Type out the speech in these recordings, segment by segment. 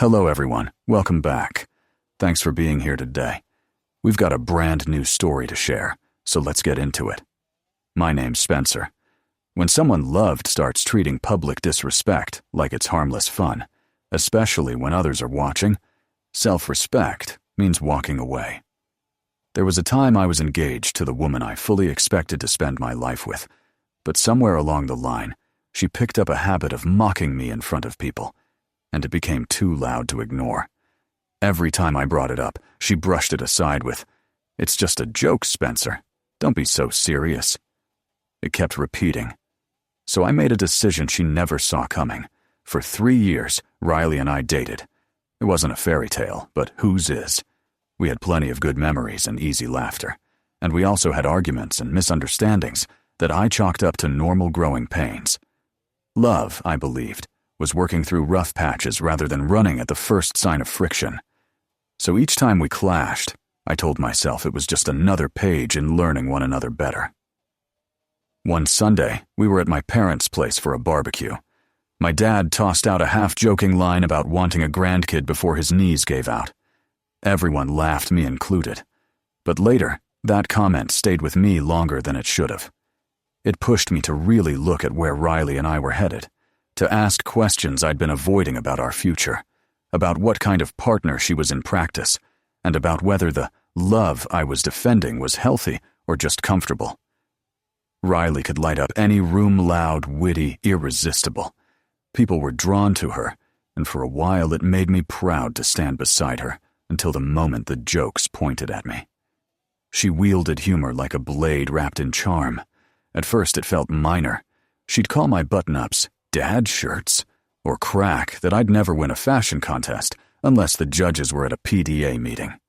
Hello everyone, welcome back. Thanks for being here today. We've got a brand new story to share, so let's get into it. My name's Spencer. When someone loved starts treating public disrespect like it's harmless fun, especially when others are watching, self-respect means walking away. There was a time I was engaged to the woman I fully expected to spend my life with, but somewhere along the line, she picked up a habit of mocking me in front of people, and it became too loud to ignore. Every time I brought it up, she brushed it aside with, "It's just a joke, Spencer. Don't be so serious." It kept repeating. So I made a decision she never saw coming. For 3 years, Riley and I dated. It wasn't a fairy tale, but whose is? We had plenty of good memories and easy laughter, and we also had arguments and misunderstandings that I chalked up to normal growing pains. Love, I believed, was working through rough patches rather than running at the first sign of friction. So each time we clashed, I told myself it was just another page in learning one another better. One Sunday, we were at my parents' place for a barbecue. My dad tossed out a half-joking line about wanting a grandkid before his knees gave out. Everyone laughed, me included. But later, that comment stayed with me longer than it should have. It pushed me to really look at where Riley and I were headed, to ask questions I'd been avoiding about our future, about what kind of partner she was in practice, and about whether the love I was defending was healthy or just comfortable. Riley could light up any room, loud, witty, irresistible. People were drawn to her, and for a while it made me proud to stand beside her until the moment the jokes pointed at me. She wielded humor like a blade wrapped in charm. At first it felt minor. She'd call my button-ups dad shirts, or crack that I'd never win a fashion contest unless the judges were at a PDA meeting.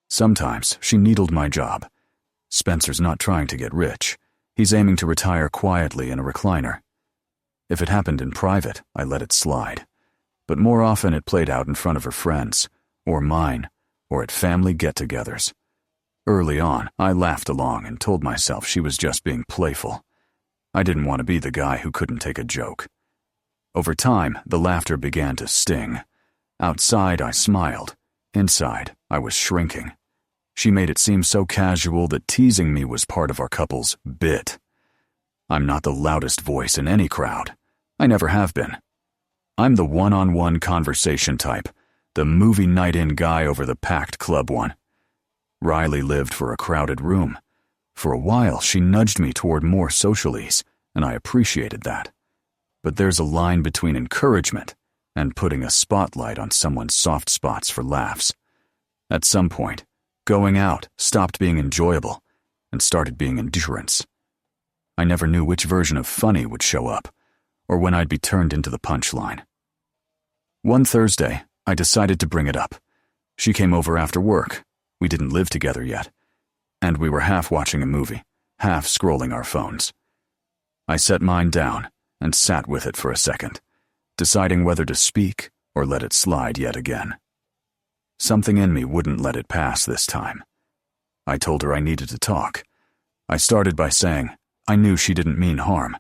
Sometimes she needled my job. "Spencer's not trying to get rich. He's aiming to retire quietly in a recliner." If it happened in private, I let it slide. But more often it played out in front of her friends, or mine, or at family get-togethers. Early on, I laughed along and told myself she was just being playful. I didn't want to be the guy who couldn't take a joke. Over time, the laughter began to sting. Outside, I smiled. Inside, I was shrinking. She made it seem so casual that teasing me was part of our couple's bit. I'm not the loudest voice in any crowd. I never have been. I'm the one-on-one conversation type, the movie night-in guy over the packed club one. Riley lived for a crowded room. For a while, she nudged me toward more social ease, and I appreciated that. But there's a line between encouragement and putting a spotlight on someone's soft spots for laughs. At some point, going out stopped being enjoyable and started being endurance. I never knew which version of funny would show up, or when I'd be turned into the punchline. One Thursday, I decided to bring it up. She came over after work. We didn't live together yet, and we were half watching a movie, half scrolling our phones. I set mine down and sat with it for a second, deciding whether to speak or let it slide yet again. Something in me wouldn't let it pass this time. I told her I needed to talk. I started by saying I knew she didn't mean harm,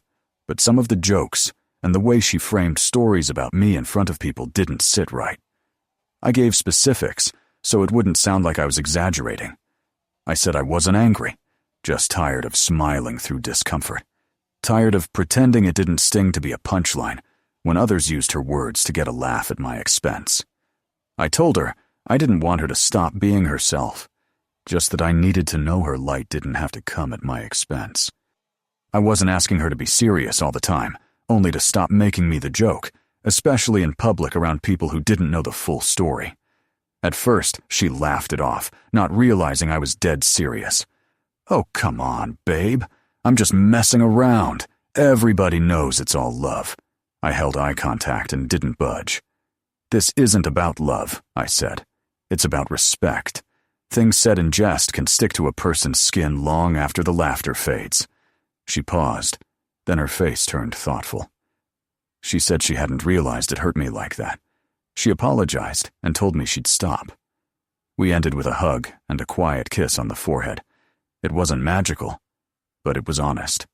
but some of the jokes and the way she framed stories about me in front of people didn't sit right. I gave specifics so it wouldn't sound like I was exaggerating. I said I wasn't angry, just tired of smiling through discomfort, tired of pretending it didn't sting to be a punchline when others used her words to get a laugh at my expense. I told her I didn't want her to stop being herself, just that I needed to know her light didn't have to come at my expense. I wasn't asking her to be serious all the time, only to stop making me the joke, especially in public around people who didn't know the full story. At first, she laughed it off, not realizing I was dead serious. "Oh, come on, babe. I'm just messing around. Everybody knows it's all love." I held eye contact and didn't budge. "This isn't about love," I said. "It's about respect. Things said in jest can stick to a person's skin long after the laughter fades." She paused, then her face turned thoughtful. She said she hadn't realized it hurt me like that. She apologized and told me she'd stop. We ended with a hug and a quiet kiss on the forehead. It wasn't magical, but it was honest.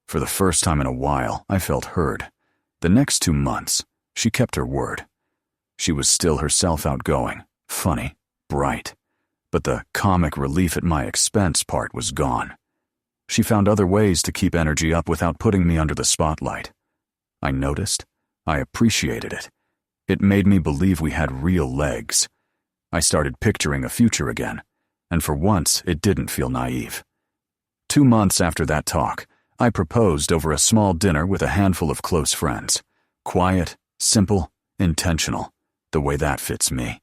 For the first time in a while, I felt heard. The next 2 months, she kept her word. She was still herself, outgoing, funny, bright. But the comic relief at my expense part was gone. She found other ways to keep energy up without putting me under the spotlight. I noticed. I appreciated it. It made me believe we had real legs. I started picturing a future again, and for once it didn't feel naive. 2 months after that talk, I proposed over a small dinner with a handful of close friends. Quiet, simple, intentional, the way that fits me.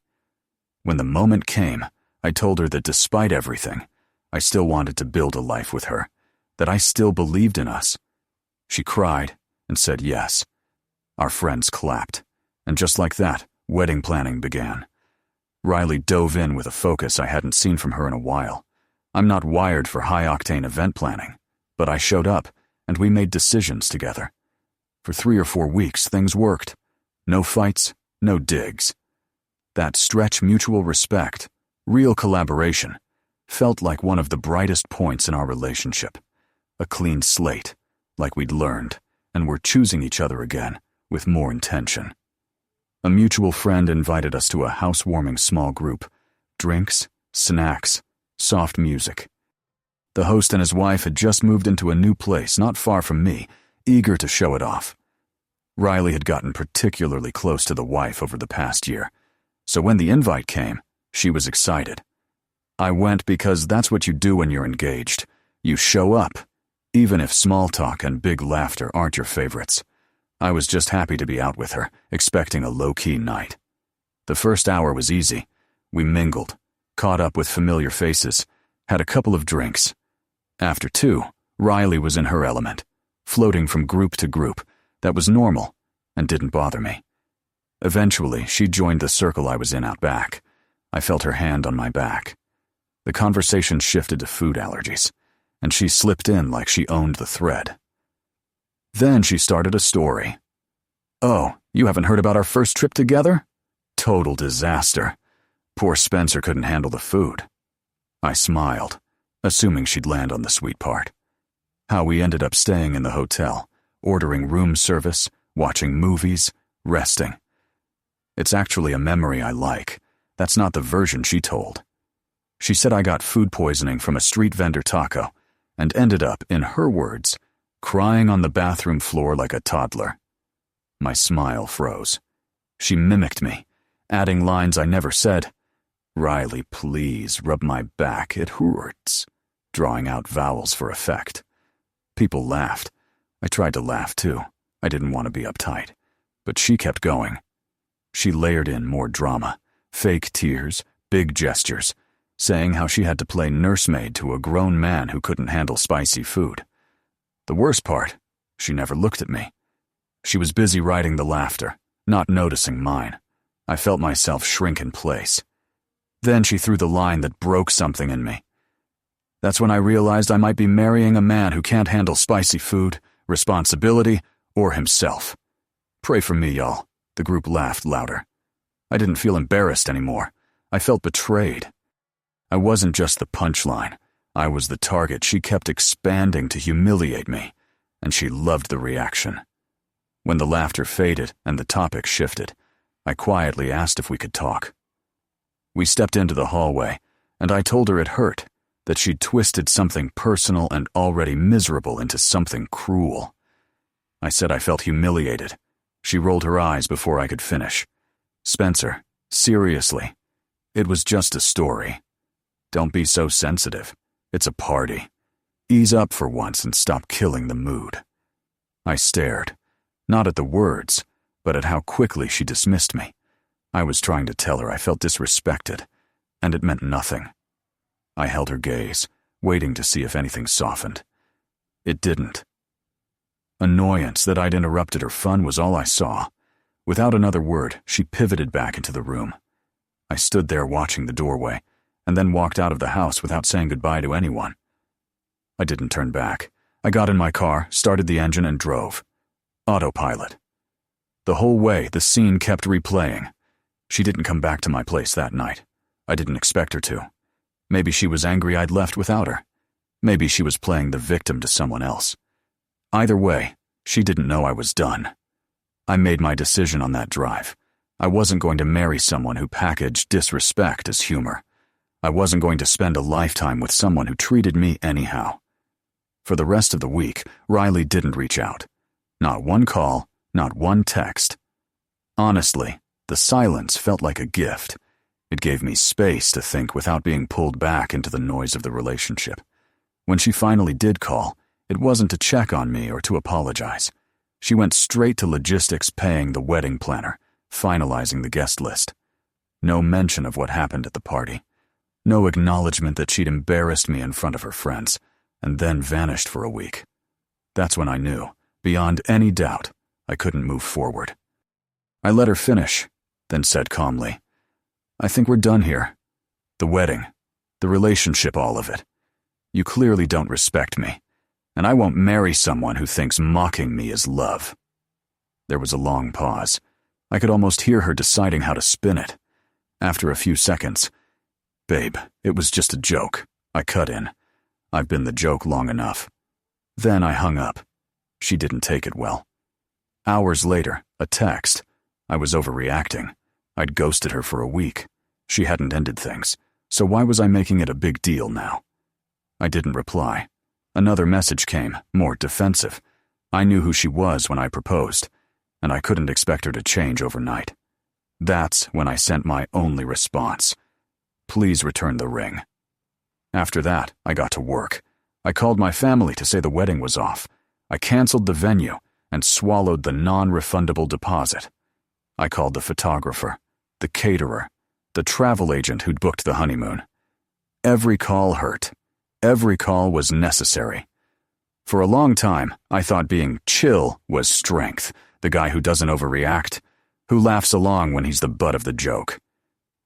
When the moment came, I told her that despite everything, I still wanted to build a life with her, that I still believed in us. She cried and said yes. Our friends clapped, and just like that, wedding planning began. Riley dove in with a focus I hadn't seen from her in a while. I'm not wired for high-octane event planning, but I showed up, and we made decisions together. For 3 or 4 weeks, things worked. No fights, no digs. That stretch mutual respect, real collaboration, felt like one of the brightest points in our relationship. A clean slate, like we'd learned, and were choosing each other again, with more intention. A mutual friend invited us to a housewarming small group. Drinks, snacks, soft music. The host and his wife had just moved into a new place not far from me, eager to show it off. Riley had gotten particularly close to the wife over the past year, so when the invite came, she was excited. I went because that's what you do when you're engaged. You show up, even if small talk and big laughter aren't your favorites. I was just happy to be out with her, expecting a low-key night. The first hour was easy. We mingled, caught up with familiar faces, had a couple of drinks. After 2, Riley was in her element, floating from group to group. That was normal and didn't bother me. Eventually, she joined the circle I was in out back. I felt her hand on my back. The conversation shifted to food allergies, and she slipped in like she owned the thread. Then she started a story. "Oh, you haven't heard about our first trip together? Total disaster. Poor Spencer couldn't handle the food." I smiled, assuming she'd land on the sweet part. How we ended up staying in the hotel, ordering room service, watching movies, resting. It's actually a memory I like. That's not the version she told. She said I got food poisoning from a street vendor taco and ended up, in her words, crying on the bathroom floor like a toddler. My smile froze. She mimicked me, adding lines I never said. "Riley, please rub my back, it hurts," drawing out vowels for effect. People laughed. I tried to laugh too. I didn't want to be uptight. But she kept going. She layered in more drama, fake tears, big gestures, saying how she had to play nursemaid to a grown man who couldn't handle spicy food. The worst part, she never looked at me. She was busy riding the laughter, not noticing mine. I felt myself shrink in place. Then she threw the line that broke something in me. That's when I realized I might be marrying a man who can't handle spicy food, responsibility, or himself. Pray for me, y'all. The group laughed louder. I didn't feel embarrassed anymore. I felt betrayed. I wasn't just the punchline. I was the target she kept expanding to humiliate me, and she loved the reaction. When the laughter faded and the topic shifted, I quietly asked if we could talk. We stepped into the hallway, and I told her it hurt, that she'd twisted something personal and already miserable into something cruel. I said I felt humiliated. She rolled her eyes before I could finish. "Spencer, seriously, it was just a story. Don't be so sensitive. It's a party. Ease up for once and stop killing the mood." I stared, not at the words, but at how quickly she dismissed me. I was trying to tell her I felt disrespected, and it meant nothing. I held her gaze, waiting to see if anything softened. It didn't. Annoyance that I'd interrupted her fun was all I saw. Without another word, she pivoted back into the room. I stood there watching the doorway, and then walked out of the house without saying goodbye to anyone. I didn't turn back. I got in my car, started the engine, and drove. Autopilot. The whole way, the scene kept replaying. She didn't come back to my place that night. I didn't expect her to. Maybe she was angry I'd left without her. Maybe she was playing the victim to someone else. Either way, she didn't know I was done. I made my decision on that drive. I wasn't going to marry someone who packaged disrespect as humor. I wasn't going to spend a lifetime with someone who treated me anyhow. For the rest of the week, Riley didn't reach out. Not one call, not one text. Honestly, the silence felt like a gift. It gave me space to think without being pulled back into the noise of the relationship. When she finally did call, it wasn't to check on me or to apologize. She went straight to logistics, paying the wedding planner, finalizing the guest list. No mention of what happened at the party. No acknowledgement that she'd embarrassed me in front of her friends, and then vanished for a week. That's when I knew, beyond any doubt, I couldn't move forward. I let her finish, then said calmly, "I think we're done here. The wedding, the relationship, all of it. You clearly don't respect me, and I won't marry someone who thinks mocking me is love." There was a long pause. I could almost hear her deciding how to spin it. After a few seconds, "Babe, it was just a joke," I cut in. "I've been the joke long enough." Then I hung up. She didn't take it well. Hours later, a text. I was overreacting. I'd ghosted her for a week. She hadn't ended things, so why was I making it a big deal now? I didn't reply. Another message came, more defensive. I knew who she was when I proposed, and I couldn't expect her to change overnight. That's when I sent my only response. "Please return the ring." After that, I got to work. I called my family to say the wedding was off. I canceled the venue and swallowed the non-refundable deposit. I called the photographer, the caterer, the travel agent who'd booked the honeymoon. Every call hurt. Every call was necessary. For a long time, I thought being chill was strength, the guy who doesn't overreact, who laughs along when he's the butt of the joke.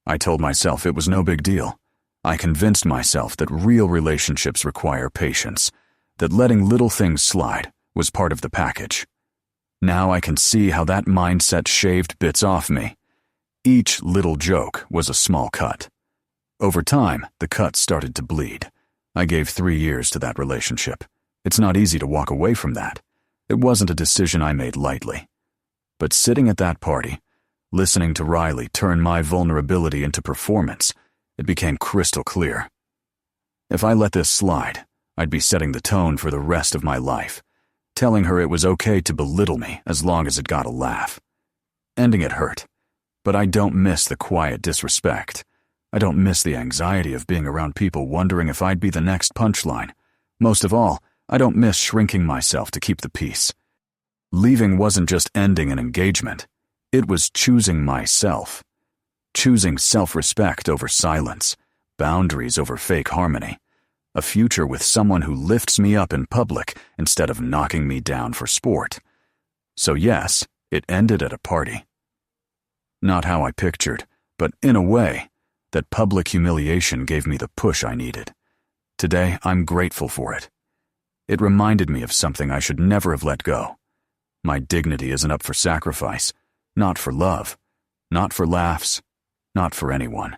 I told myself it was no big deal. I convinced myself that real relationships require patience, that letting little things slide was part of the package. Now I can see how that mindset shaved bits off me. Each little joke was a small cut. Over time, the cut started to bleed. I gave 3 years to that relationship. It's not easy to walk away from that. It wasn't a decision I made lightly. But sitting at that party, listening to Riley turn my vulnerability into performance, it became crystal clear. If I let this slide, I'd be setting the tone for the rest of my life, telling her it was okay to belittle me as long as it got a laugh. Ending it hurt, but I don't miss the quiet disrespect. I don't miss the anxiety of being around people wondering if I'd be the next punchline. Most of all, I don't miss shrinking myself to keep the peace. Leaving wasn't just ending an engagement. It was choosing myself. Choosing self-respect over silence, boundaries over fake harmony, a future with someone who lifts me up in public instead of knocking me down for sport. So yes, it ended at a party. Not how I pictured, but in a way, that public humiliation gave me the push I needed. Today, I'm grateful for it. It reminded me of something I should never have let go. My dignity isn't up for sacrifice, not for love, not for laughs, not for anyone.